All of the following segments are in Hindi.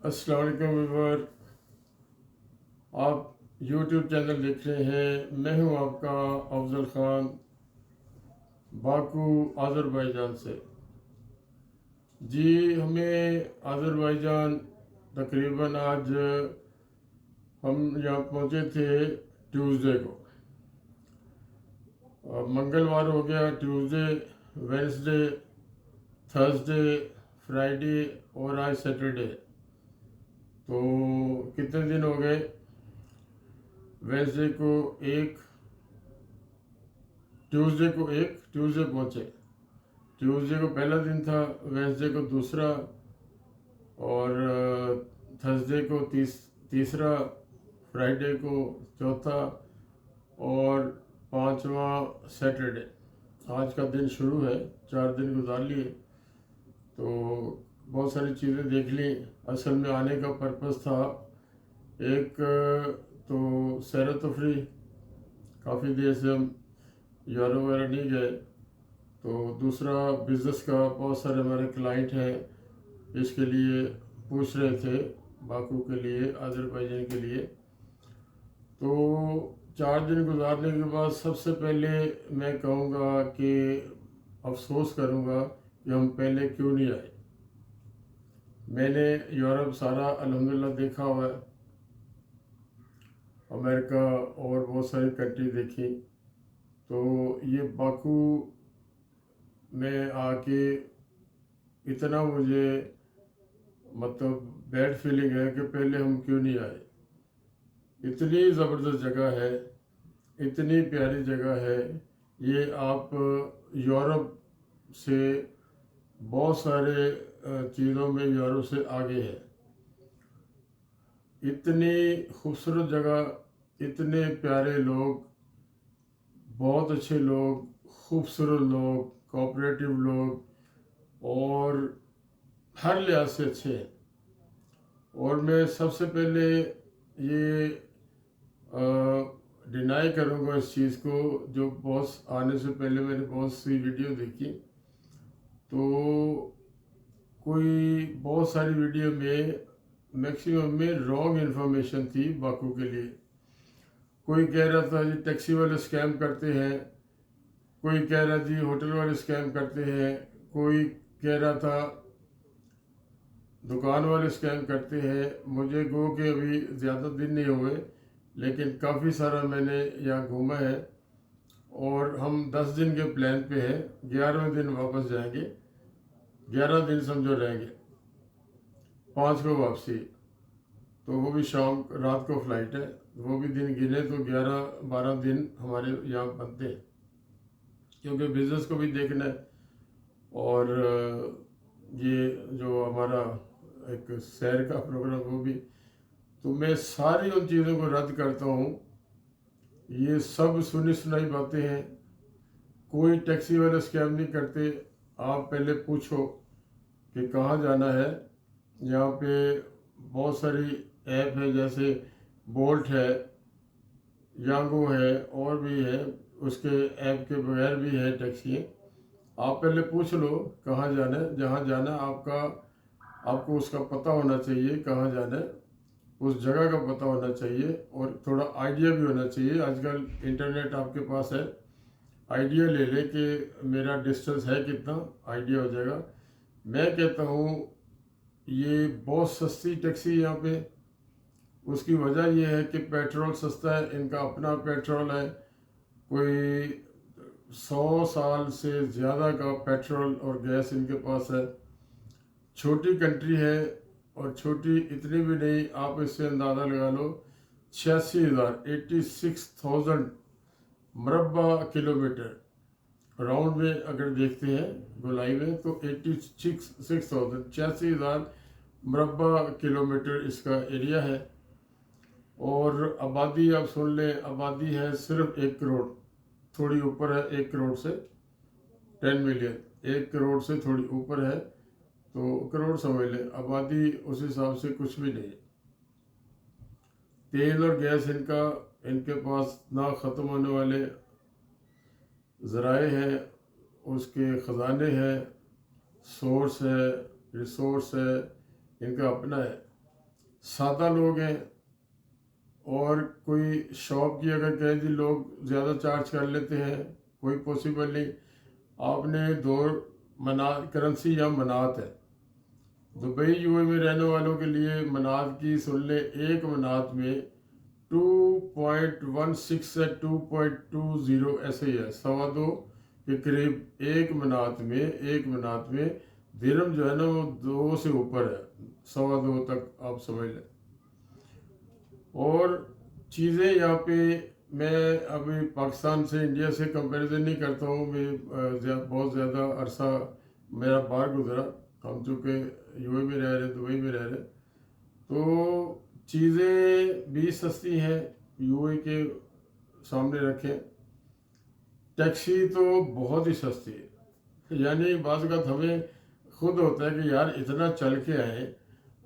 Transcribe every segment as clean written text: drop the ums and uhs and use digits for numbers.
अस्सलाम वालेकुम व्यूअर, आप यूट्यूब चैनल देख रहे हैं। मैं हूं आपका अफजल ख़ान, बाकू आज़रबाईजान से। जी, हमें आज़रबाईजान तकरीबन आज हम यहाँ पहुँचे थे ट्यूसडे को। मंगलवार हो गया, ट्यूसडे, वेडनेसडे, थर्सडे, फ्राइडे और आज सैटरडे। तो कितने दिन हो गए? वेडनेसडे को एक, ट्यूसडे पहुँचे। ट्यूसडे को पहला दिन था, वेडनेसडे को दूसरा, और थर्सडे को तीसरा, फ्राइडे को चौथा, और पांचवा सैटरडे। आज का दिन शुरू है, 4 दिन गुजार लिए। तो बहुत सारी चीज़ें देख ली। असल में आने का पर्पस था, एक तो सैर तफरी, काफ़ी देर से हम यूरोप वगैरह नहीं गए। तो दूसरा बिज़नेस का, बहुत सारे हमारे क्लाइंट हैं, इसके लिए पूछ रहे थे, बाकू के लिए, आज़रबाईजान के लिए। तो 4 दिन गुजारने के बाद सबसे पहले मैं कहूँगा कि अफसोस करूँगा कि हम पहले क्यों नहीं आए। मैंने यूरोप सारा अल्हम्दुलिल्लाह देखा हुआ है, अमेरिका और बहुत सारी कंट्री देखी। तो ये बाकू में आके इतना मुझे मतलब बैड फीलिंग है कि पहले हम क्यों नहीं आए। इतनी ज़बरदस्त जगह है, इतनी प्यारी जगह है। ये आप यूरोप से बहुत सारे चीज़ों में यूरोप से आगे है। इतनी खूबसूरत जगह, इतने प्यारे लोग, बहुत अच्छे लोग, खूबसूरत लोग, कोऑपरेटिव लोग, और हर लिहाज से अच्छे हैं। और मैं सबसे पहले ये डिनाई करूँगा इस चीज़ को, जो बॉस आने से पहले मैंने बहुत सी वीडियो देखी। तो कोई बहुत सारी वीडियो में मैक्सिमम में रॉन्ग इन्फॉर्मेशन थी बाकू के लिए। कोई कह रहा था जी टैक्सी वाले स्कैम करते हैं, कोई कह रहा जी होटल वाले स्कैम करते हैं, कोई कह रहा था दुकान वाले स्कैम करते हैं। मुझे गो के अभी ज़्यादा दिन नहीं हुए, लेकिन काफ़ी सारा मैंने यहाँ घूमा है। और हम 10 दिन के प्लान पे हैं, 11वें दिन वापस जाएंगे। 11 दिन समझो रहेंगे, 5 को वापसी। तो वो भी शाम रात को फ्लाइट है। वो भी दिन गिने तो 11-12 दिन हमारे यहाँ बनते हैं, क्योंकि बिज़नेस को भी देखना है। और ये जो हमारा एक सैर का प्रोग्राम वो भी। तो मैं सारी उन चीज़ों को रद्द करता हूँ। ये सब सुनी सुनाई बातें हैं। कोई टैक्सी वाले स्कैम नहीं करते। आप पहले पूछो कि कहाँ जाना है। यहाँ पे बहुत सारी ऐप है, जैसे बोल्ट है, यांगो है, और भी है। उसके ऐप के बगैर भी है टैक्सी। आप पहले पूछ लो कहाँ जाना है। जहाँ जाना आपको उसका पता होना चाहिए, कहाँ जाना है, उस जगह का पता होना चाहिए, और थोड़ा आइडिया भी होना चाहिए। आजकल इंटरनेट आपके पास है, आइडिया ले ले कि मेरा डिस्टेंस है कितना, आइडिया हो जाएगा। मैं कहता हूँ ये बहुत सस्ती टैक्सी यहाँ पे। उसकी वजह यह है कि पेट्रोल सस्ता है, इनका अपना पेट्रोल है। कोई 100 साल से ज़्यादा का पेट्रोल और गैस इनके पास है। छोटी कंट्री है, और छोटी इतनी भी नहीं, आप इससे अंदाज़ा लगा लो, 86,000 मरबा किलोमीटर राउंड में अगर देखते हैं गोलाई में, तो 86,000 मरबा किलोमीटर इसका एरिया है। और आबादी आप सुन लें, आबादी है सिर्फ 1 करोड़, थोड़ी ऊपर है 1 करोड़ से, 10 मिलियन, 1 करोड़ से थोड़ी ऊपर है। तो करोड़ समझ लें, आबादी उस हिसाब से कुछ भी नहीं है। तेल और गैस इनके पास ना ख़त्म होने वाले ज़राए हैं, उसके ख़जाने हैं, सोर्स है, रिसोर्स है, इनका अपना है। सादा लोग हैं, और कोई शॉप की अगर कहें जी लोग ज़्यादा चार्ज कर लेते हैं, कोई पॉसिबल नहीं। आपने दो करेंसी या मनात है। दुबई यूए में रहने वालों के लिए मनात की सुन ले, एक मनात में 2.16 से 2.20 ऐसे ही है, 2.25 के करीब एक मनात में दिरहम जो है ना वो 2 से ऊपर है, 2.25 तक आप समझ लें। और चीज़ें यहाँ पे, मैं अभी पाकिस्तान से इंडिया से कंपैरिजन नहीं करता हूँ, मैं बहुत ज़्यादा अरसा मेरा बाहर गुजरा, हम चूँकि यूए में रह रहे, दुबई में रह रहे, तो चीज़ें भी सस्ती हैं यूए के सामने रखें। टैक्सी तो बहुत ही सस्ती है, यानी बाज़ वक़्त हमें खुद होता है कि यार इतना चल के आए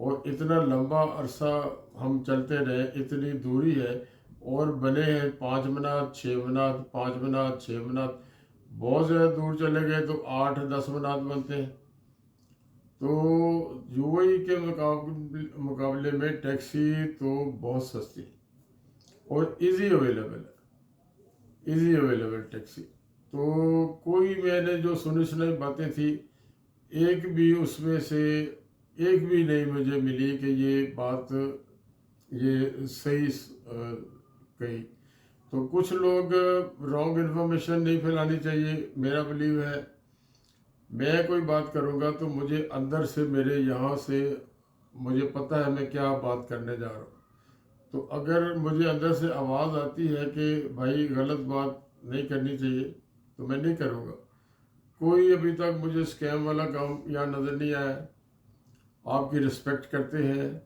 और इतना लंबा अरसा हम चलते रहे, इतनी दूरी है, और बने हैं 5 मिनट 6 मिनट 5 मिनट 6 मिनट, बहुत ज़्यादा दूर चले गए तो 8-10 मिनट बनते हैं। तो यूएई के मुकाबले में टैक्सी तो बहुत सस्ती है और इजी अवेलेबल टैक्सी। तो कोई मैंने जो सुनी सुनाई बातें थी, एक भी उसमें से एक भी नहीं मुझे मिली कि ये बात ये सही कही। तो कुछ लोग रॉन्ग इन्फॉर्मेशन नहीं फैलानी चाहिए, मेरा बिलीव है। मैं कोई बात करूँगा तो मुझे अंदर से, मेरे यहाँ से मुझे पता है मैं क्या बात करने जा रहा हूँ। तो अगर मुझे अंदर से आवाज़ आती है कि भाई गलत बात नहीं करनी चाहिए, तो मैं नहीं करूँगा। कोई अभी तक मुझे स्कैम वाला काम यहाँ नज़र नहीं आया। आपकी रिस्पेक्ट करते हैं,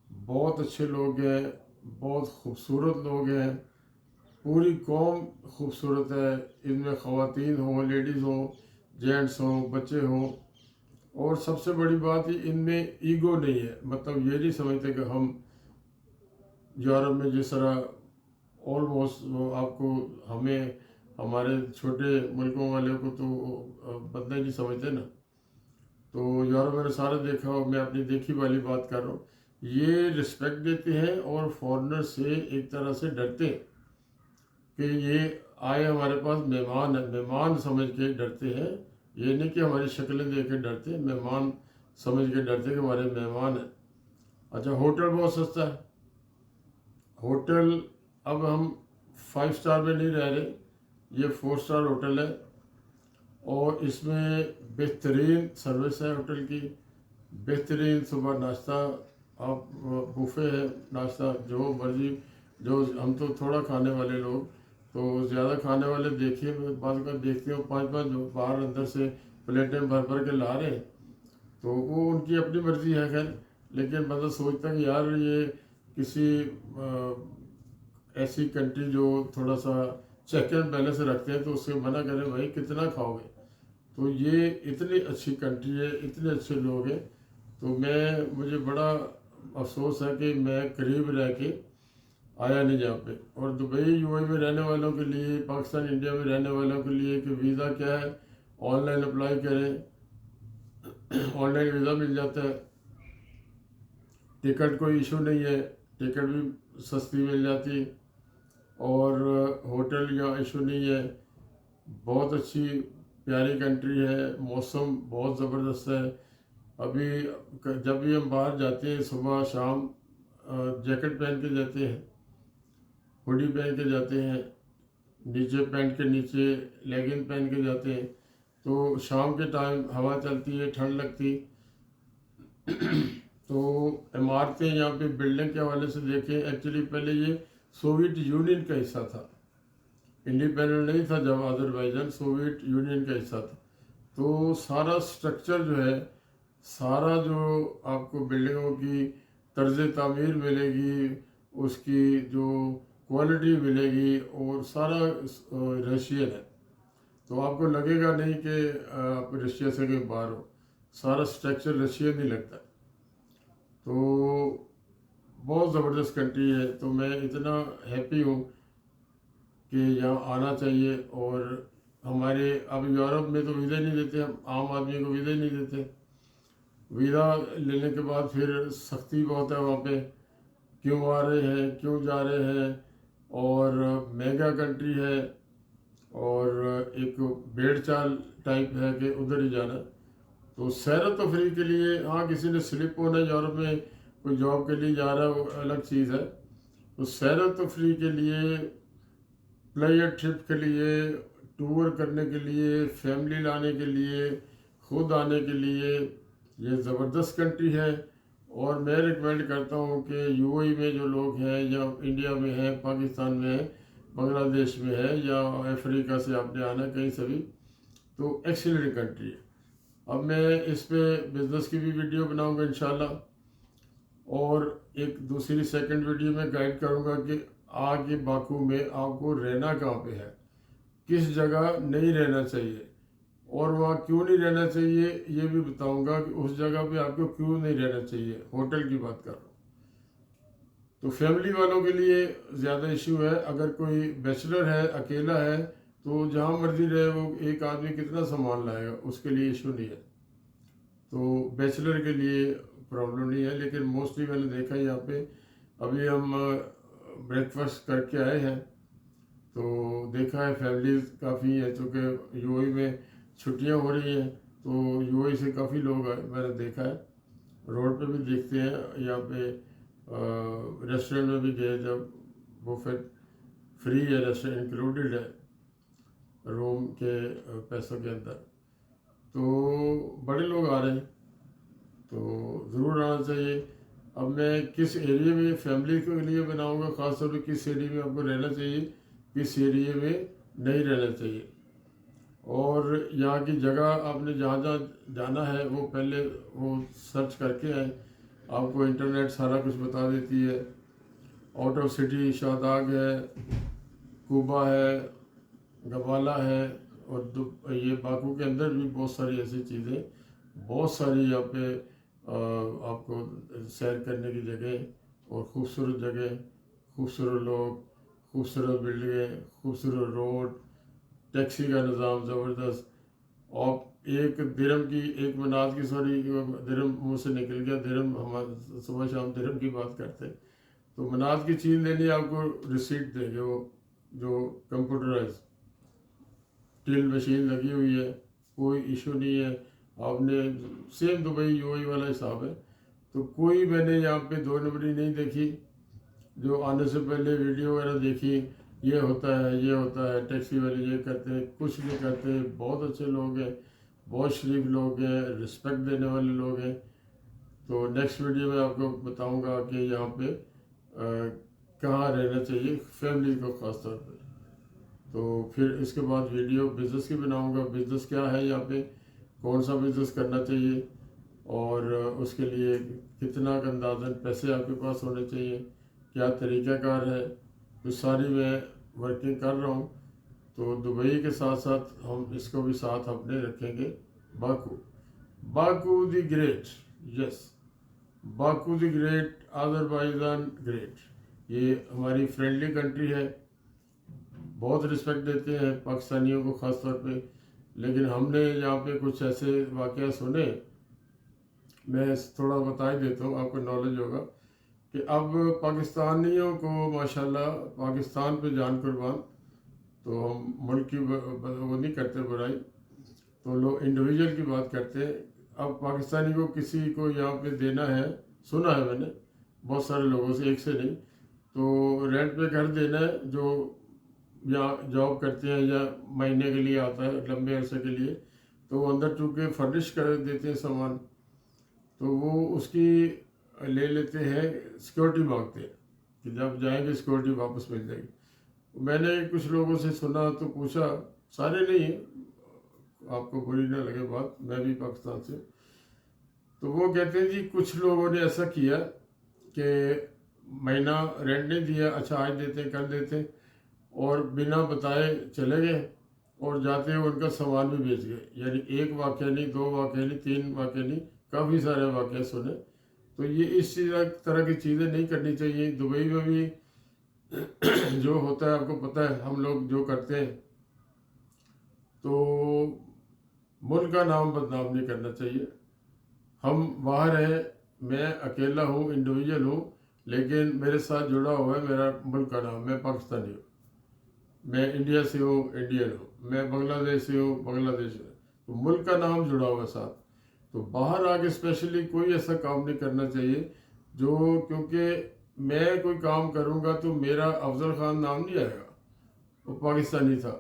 बहुत अच्छे लोग हैं, बहुत खूबसूरत लोग हैं, पूरी कौम खूबसूरत है, इनमें ख़वातीन हों, लेडीज़ हों, जेंट्स हों, बच्चे हों, और सबसे बड़ी बात ही इनमें ईगो नहीं है। मतलब ये नहीं समझते कि हम यूरोप में जिस तरह ऑलमोस्ट आपको, हमें हमारे छोटे मुल्कों वाले को तो बंदा ही नहीं समझते ना। तो यूरोप मैंने सारा देखा और मैं अपनी देखी वाली बात कर रहा हूँ। ये रिस्पेक्ट देते हैं और फॉरेनर से एक तरह से डरते हैं कि ये आए हमारे पास, मेहमान है, मेहमान समझ के डरते हैं। ये नहीं कि हमारी शक्लें देख के डरते, मेहमान समझ के डरते कि हमारे मेहमान हैं। अच्छा, होटल बहुत सस्ता है। होटल अब हम 5 स्टार में नहीं रह रहे, ये 4 स्टार होटल है, और इसमें बेहतरीन सर्विस है होटल की, बेहतरीन सुबह नाश्ता, आप बुफे है, नाश्ता जो मर्जी। जो हम तो थोड़ा खाने वाले लोग, तो ज़्यादा खाने वाले देखिए, मैं बाद का देखती हूँ 5-5 बाहर अंदर से प्लेटें भर भर के ला रहे हैं, तो वो उनकी अपनी मर्जी है खैर। लेकिन बंदा सोचता कि यार ये किसी ऐसी कंट्री जो थोड़ा सा चेक एंड बैलेंस रखते हैं, तो उससे मना करें भाई कितना खाओगे। तो ये इतनी अच्छी कंट्री है, इतने अच्छे लोग हैं। तो मुझे बड़ा अफसोस है कि मैं करीब रह के आया नहीं यहाँ पे। और दुबई यूएई में रहने वालों के लिए, पाकिस्तान इंडिया में रहने वालों के लिए कि वीज़ा क्या है, ऑनलाइन अप्लाई करें, ऑनलाइन वीज़ा मिल जाता है, टिकट कोई इशू नहीं है, टिकट भी सस्ती मिल जाती, और होटल या इशू नहीं है। बहुत अच्छी प्यारी कंट्री है, मौसम बहुत ज़बरदस्त है। अभी जब भी हम बाहर जाते हैं, सुबह शाम जैकेट पहन के जाते हैं, हुडी पहन के जाते हैं, नीचे पैंट के नीचे लेगिंग पहन के जाते हैं, तो शाम के टाइम हवा चलती है, ठंड लगती। तो इमारतें यहाँ पे बिल्डिंग के हवाले से देखें, एक्चुअली पहले ये सोवियत यूनियन का हिस्सा था, इंडिपेंडेंट नहीं था जब अजरबैजान, सोवियत यूनियन का हिस्सा था। तो सारा स्ट्रक्चर जो है, सारा जो आपको बिल्डिंगों की तर्ज तामीर मिलेगी, उसकी जो क्वालिटी मिलेगी, और सारा रशियन है। तो आपको लगेगा नहीं कि आप रशिया से कहीं बाहर हो, सारा स्ट्रक्चर रशियन ही लगता है। तो बहुत ज़बरदस्त कंट्री है। तो मैं इतना हैप्पी हूँ कि यहाँ आना चाहिए। और हमारे अब यूरोप में तो वीज़ा नहीं देते, हम आम आदमी को वीज़ा ही नहीं देते। वीज़ा लेने के बाद फिर सख्ती बहुत है वहाँ पे, क्यों आ रहे हैं, क्यों जा रहे हैं, और मेगा कंट्री है, और एक भेड़ चाल टाइप है कि उधर ही जाना। तो सैर व तफरीह के लिए हाँ, किसी ने स्लिप होना यूरोप में कोई जॉब के लिए जा रहा है वो अलग चीज़ है। तो सैर व तफरीह के लिए, प्लेयर ट्रिप के लिए, टूर करने के लिए, फैमिली लाने के लिए, खुद आने के लिए ये ज़बरदस्त कंट्री है। और मैं रिकमेंड करता हूँ कि यूएई में जो लोग हैं, या इंडिया में हैं, पाकिस्तान में है, बांग्लादेश में है, या अफ्रीका से आपने आना कहीं से भी, तो एक्सीलेंट कंट्री है। अब मैं इस पे बिज़नेस की भी वीडियो बनाऊंगा इंशाल्लाह, और एक दूसरी सेकंड वीडियो में गाइड करूंगा कि आगे बाकू में आपको रहना कहाँ पे है, किस जगह नहीं रहना चाहिए, और वहाँ क्यों नहीं रहना चाहिए ये भी बताऊंगा कि उस जगह पे आपको क्यों नहीं रहना चाहिए। होटल की बात कर रहा हूँ। तो फैमिली वालों के लिए ज़्यादा इशू है। अगर कोई बैचलर है, अकेला है, तो जहाँ मर्जी रहे, वो एक आदमी कितना सामान लाएगा, उसके लिए इशू नहीं है। तो बैचलर के लिए प्रॉब्लम नहीं है। लेकिन मोस्टली मैंने देखा है यहाँ पे, अभी हम ब्रेकफास्ट करके आए हैं, तो देखा है फैमिली काफ़ी है, चूँकि यूएई में छुट्टियाँ हो रही हैं, तो यूएई से काफ़ी लोग आए, मैंने देखा है। रोड पे भी देखते हैं, यहाँ पे रेस्टोरेंट में भी गए जब, बुफेट फ्री है, रेस्टोरेंट इंक्लूडेड है रूम के पैसों के अंदर। तो बड़े लोग आ रहे हैं, तो ज़रूर आना चाहिए। अब मैं किस एरिया में फैमिली के लिए बनाऊंगा, ख़ासतौर पर किस एरिया में आपको रहना चाहिए, किस एरिया में नहीं रहना चाहिए, और यहाँ की जगह आपने जहाँ जहाँ जाना है वो पहले वो सर्च करके आए। आपको इंटरनेट सारा कुछ बता देती है। आउट ऑफ सिटी शादाग है, कुबा है, गवाला है, और ये बाकू के अंदर भी बहुत सारी ऐसी चीज़ें, बहुत सारी यहाँ पे आपको सैर करने की जगह, और ख़ूबसूरत जगह, खूबसूरत लोग, खूबसूरत बिल्डिंगें, खूबसूरत रोड, टैक्सी का निज़ाम ज़बरदस्त। और एक दिरहम की, एक मनात की, सॉरी दिरहम मुँह से निकल गया, दिरहम हम सुबह शाम दिरहम की बात करते हैं। तो मनात की चीज़ लेनी, आपको रिसीट देंगे वो, जो कंप्यूटराइज टिल मशीन लगी हुई है, कोई इशू नहीं है। आपने सेम दुबई यूएई वाला हिसाब है। तो कोई मैंने यहाँ पे दो नंबरी नहीं देखी। जो आने से पहले वीडियो वगैरह देखी, ये होता है, ये होता है, टैक्सी वाले ये करते हैं, कुछ नहीं करते। बहुत अच्छे लोग हैं, बहुत शरीफ लोग हैं, रिस्पेक्ट देने वाले लोग हैं। तो नेक्स्ट वीडियो में आपको बताऊंगा कि यहाँ पे कहाँ रहना चाहिए फैमिली को ख़ास तौर पे। तो फिर इसके बाद वीडियो बिज़नेस की बनाऊंगा, बिज़नेस क्या है यहाँ पे, कौन सा बिज़नेस करना चाहिए, और उसके लिए कितना का अंदाज़न पैसे आपके पास होने चाहिए, क्या तरीक़ाकार है। तो सारी मैं वर्किंग कर रहा हूँ। तो दुबई के साथ साथ हम इसको भी साथ अपने रखेंगे। Baku, Baku the great, yes, Baku the great, Azerbaijan great. ये हमारी फ्रेंडली कंट्री है, बहुत रिस्पेक्ट देते हैं पाकिस्तानियों को ख़ास तौर पे। लेकिन हमने यहाँ पे कुछ ऐसे वाक़या सुने, मैं थोड़ा बता ही देता हूँ, आपको नॉलेज होगा कि अब पाकिस्तानियों को माशाल्लाह, पाकिस्तान पे जान कुर्बान। तो हम मुल्क की वो नहीं करते बुराई, तो लोग इंडिविजुअल की बात करते हैं। अब पाकिस्तानी को किसी को यहाँ पे देना है, सुना है मैंने बहुत सारे लोगों से, एक से नहीं, तो रेंट पे घर देना है, जो यहाँ जॉब करते हैं या महीने के लिए आता है, लंबे अरसे के लिए, तो वो अंदर चूँकि फर्निश कर देते हैं सामान, तो वो उसकी ले लेते हैं, सिक्योरिटी मांगते हैं कि जब जाएंगे सिक्योरिटी वापस मिल जाएगी। मैंने कुछ लोगों से सुना, तो पूछा, सारे नहीं, आपको बुरी ना लगे बात, मैं भी पाकिस्तान से, तो वो कहते हैं जी कुछ लोगों ने ऐसा किया कि महीना रेंट नहीं दिया, अच्छा आज देते कल देते, और बिना बताए चले गए, और जाते हुए उनका सामान भी बेच गए। यानी एक वाक़या नहीं, दो वाक़या नहीं, तीन वाक़या नहीं, काफ़ी सारे वाक़या सुने। तो ये इस तरह की चीज़ें नहीं करनी चाहिए। दुबई में भी जो होता है आपको पता है, हम लोग जो करते हैं, तो मुल्क का नाम बदनाम नहीं करना चाहिए। हम बाहर हैं, मैं अकेला हूँ, इंडिविजुअल हूँ, लेकिन मेरे साथ जुड़ा हुआ है मेरा मुल्क का नाम। मैं पाकिस्तानी हूँ, मैं इंडिया से हूँ, इंडियन हूँ, मैं बांग्लादेश से हूँ, बांग्लादेश में। तो मुल्क का नाम जुड़ा हुआ है साथ। तो बाहर आके स्पेशली कोई ऐसा काम नहीं करना चाहिए जो, क्योंकि मैं कोई काम करूँगा तो मेरा अफजल खान नाम नहीं आएगा, वो पाकिस्तानी था।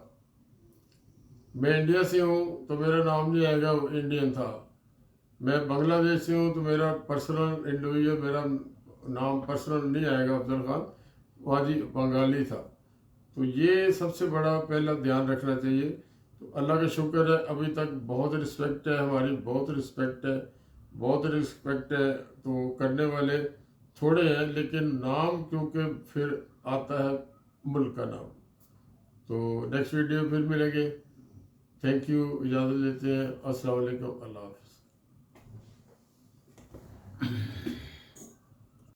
मैं इंडिया से हूँ तो मेरा नाम नहीं आएगा, वो इंडियन था। मैं बांग्लादेश से हूँ तो मेरा पर्सनल इंडिविजुअल मेरा नाम पर्सनल नहीं आएगा अफजल खान, वहाँ जी बंगाली था। तो ये सबसे बड़ा पहला ध्यान रखना चाहिए। तो अल्लाह का शुक्र है अभी तक बहुत रिस्पेक्ट है हमारी, बहुत रिस्पेक्ट है, बहुत रिस्पेक्ट है। तो करने वाले थोड़े हैं, लेकिन नाम क्योंकि फिर आता है मुल्क का नाम। तो नेक्स्ट वीडियो फिर मिलेंगे। थैंक यू, इजाज़त लेते हैं। अस्सलाम वालेकुम, अल्लाह हाफ़िज़।